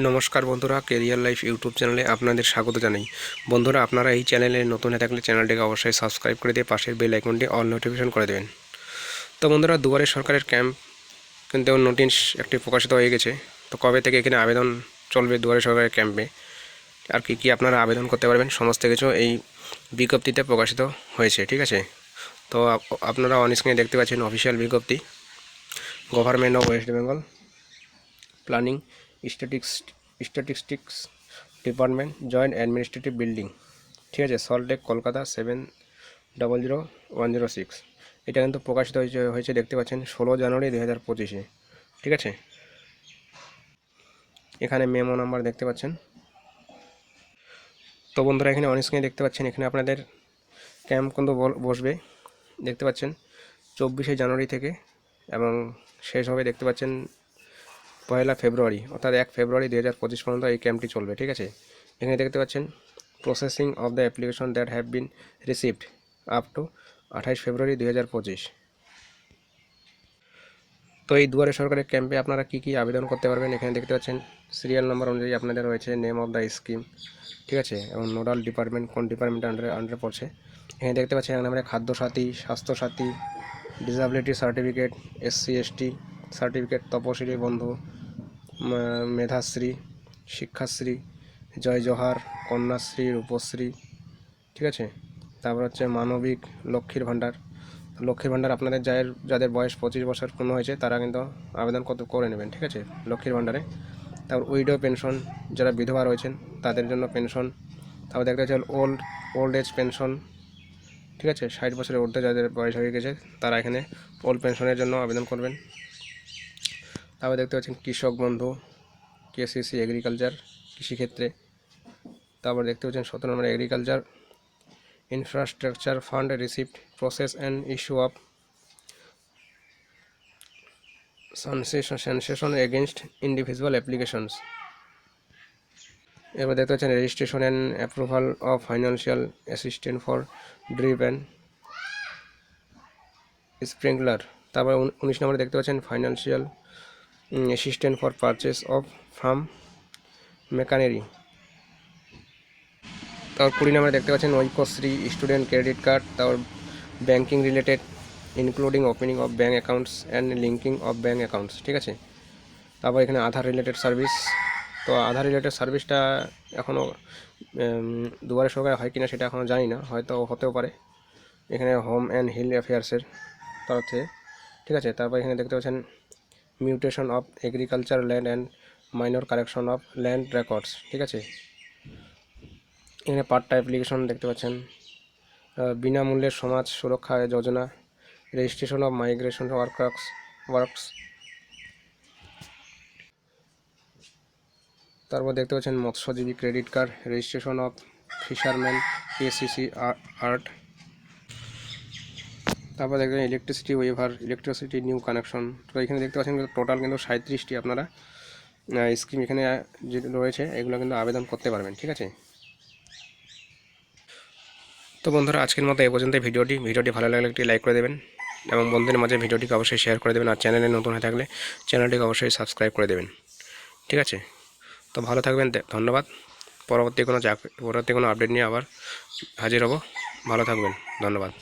নমস্কার বন্ধুরা, career life YouTube চ্যানেলে আপনাদের স্বাগত জানাই। বন্ধুরা, আপনারা এই চ্যানেলে নতুন হয়ে থাকলে চ্যানেলটিকে অবশ্যই সাবস্ক্রাইব করে দিয়ে পাশের বেল আইকনটি অল নোটিফিকেশন করে দেবেন। তো বন্ধুরা, দুয়ারে সরকারের ক্যাম্প কিন্তু নোটিশ একটি প্রকাশিত হয়ে গেছে। তো কবে থেকে এখানে আবেদন চলবে দুয়ারে সরকারের ক্যাম্পে, আর কি আপনারা আবেদন করতে পারবেন, সমস্ত কিছু এই বিজ্ঞপ্তিতে প্রকাশিত হয়েছে। ঠিক আছে, তো আপনারা অন স্ক্রিনে দেখতে পাচ্ছেন অফিসিয়াল বিজ্ঞপ্তি, government of West Bengal planning statistics department, joint administrative building. ঠিক আছে, সল্টলেক, কলকাতা 700106। এটা কিন্তু প্রকাশিত হয়েছে দেখতে পাচ্ছেন 16 জানুয়ারি 2025-এ। ঠিক আছে, এখানে মেমো নাম্বার দেখতে পাচ্ছেন। তো বন্ধুরা, এখানে অন স্ক্রিনে দেখতে পাচ্ছেন এখানে আপনাদের ক্যাম্প কিন্তু বসবে দেখতে পাচ্ছেন 24শে জানুয়ারি থেকে, এবং শেষ হবে দেখতে পাচ্ছেন 1 ফেব্রুয়ারি, অর্থাৎ 1 ফেব্রুয়ারি 2025 পর্যন্ত এই ক্যাম্পটি চলবে। ঠিক আছে, এখানে দেখতে পাচ্ছেন processing of the application that have been received up to 28 ফেব্রুয়ারি 2025। তো এই দুয়ারে সরকারের ক্যাম্পে আপনারা কি আবেদন করতে পারবেন, এখানে দেখতে পাচ্ছেন সিরিয়াল নাম্বার অনুযায়ী আপনাদের রয়েছে নেম অফ দ্য স্কিম। ঠিক আছে, এবং নোডাল ডিপার্টমেন্ট কোন ডিপার্টমেন্টের আন্ডারে পড়ছে। এখানে দেখতে পাচ্ছেন আমরা Khadyasathi, Swasthyasathi, disability certificate, SC ST certificate, Taposili Bandhu, Medhashree, Shikshashree, জয় জোহার, কন্যাশ্রী, রূপশ্রী। ঠিক আছে, তারপর হচ্ছে মানবিক, লক্ষ্মীর ভাণ্ডার। লক্ষ্মীর ভাণ্ডার আপনাদের যাদের বয়স 25 বছর পূর্ণ হয়েছে তারা কিন্তু আবেদন করে নেবেন। ঠিক আছে, লক্ষ্মীর ভাণ্ডারে। তারপর উইডো পেনশন, যারা বিধবা রয়েছেন তাদের জন্য পেনশন। তারপর দেখতে পাচ্ছেন ওল্ড এজ পেনশন। ঠিক আছে, 60 বছরের ঊর্ধ্বে যাদের বয়স হয়ে গেছে তারা এখানে ওল্ড পেনশনের জন্য আবেদন করবেন। তারপর দেখতে পাচ্ছেন কৃষক বন্ধু, KCC এগ্রিকালচার, কৃষিক্ষেত্রে। তারপর দেখতে পাচ্ছেন 17 নম্বর agriculture infrastructure fund receipt, process and issue of sanction against individual applications. এবার দেখতে পাচ্ছেন registration and approval of financial assistant for drip and sprinkler. তারপর 19 নম্বরে দেখতে পাচ্ছেন financial assistant for purchase of farm machinery. তারপর 20 নম্বরে দেখতে পাচ্ছেন ঐক্যশ্রী স্টুডেন্ট ক্রেডিট কার্ড। তারপর banking related including opening of bank accounts and linking of bank accounts. ঠিক আছে, তারপর এখানে আধার রিলেটেড সার্ভিস। তো আধার রিলেটেড সার্ভিসটা এখনও দুয়ারে সরকারে হয় কিনা সেটা এখনও জানি না, হয়তো হতেও পারে। এখানে হোম অ্যান্ড হিল অ্যাফেয়ার্সের তরফ থেকে। ঠিক আছে, তারপর এখানে দেখতে পাচ্ছেন mutation of agriculture land and minor correction of land records. ঠিক আছে, এখানে পার্টটা অ্যাপ্লিকেশন দেখতে পাচ্ছেন বিনামূল্যের সমাজ সুরক্ষা যোজনা, রেজিস্ট্রেশন অফ মাইগ্রেশন ওয়ার্কস। তারপর দেখতে পাচ্ছেন মৎস্যজীবী credit card, registration of fisherman, KCC art. তারপর দেখবেন electricity waiver, electricity new connection. তো এখানে দেখতে পাচ্ছেন টোটাল কিন্তু 37টি আপনারা স্কিম এখানে যে রয়েছে এগুলো কিন্তু আবেদন করতে পারবেন। ঠিক আছে, তো বন্ধুরা, আজকের মতো এই পর্যন্ত ভিডিওটি ভালো লাগলে একটি লাইক করে দেবেন, এবং বন্ধুদের মাঝে ভিডিওটিকে অবশ্যই শেয়ার করে দেবেন, আর চ্যানেলে নতুন হয়ে থাকলে চ্যানেলটিকে অবশ্যই সাবস্ক্রাইব করে দেবেন। ঠিক আছে, তো ভালো থাকবেন, ধন্যবাদ। পরবর্তী কোনো আপডেট নিয়ে আবার হাজির হব। ভালো থাকবেন, ধন্যবাদ।